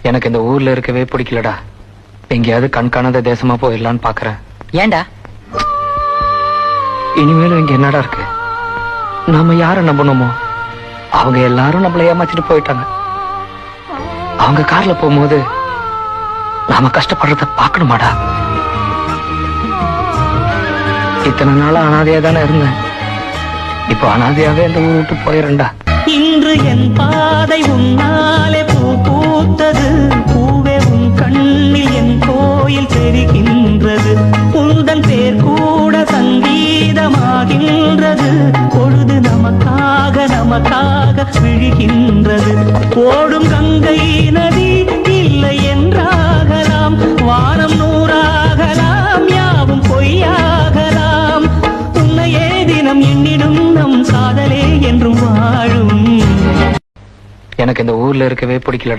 எனக்கு இந்த ஊர்ல இருக்கவே பிடிக்கலடா. எங்கேயாவது கண்காணாத தேசமா போயிடலான்னு பாக்குறேன். ஏண்டா? இனிமேலும் இங்க என்னடா இருக்கு? நாம யார நம்பணுமோ அவங்க எல்லாரும் நம்மள ஏமாத்திட்டு போயிட்டாங்க. அவங்க கார்ல போகும்போது நாம கஷ்டப்படுறத பாக்கணுமாடா? இத்தனை நாளா அனாதையா தானே இருந்தேன். இப்போ அனாதையாவே இந்த ஊர் விட்டு போயிடறேன்டா. இன்று என் பாதை உன்னாலே பூ பூத்தது. பூவே உன் கண்ணில் என் கோயில் தெரிகின்றது. உந்தன் பேர் கூட சங்கீதமாகின்றது. பொழுது நமக்காக நமக்காக விழுகின்றது. ஓடும் கங்கை நதி இல்லை என்றாகலாம். வானம் நூறாகலாம், யாவும் பொய்யாகலாம். உன்னையே தினம் எண்ணிடும் நம் காதலே என்றும் வாழும். எனக்கு இந்த ஊர்ல இருக்கவே பிடிக்கல.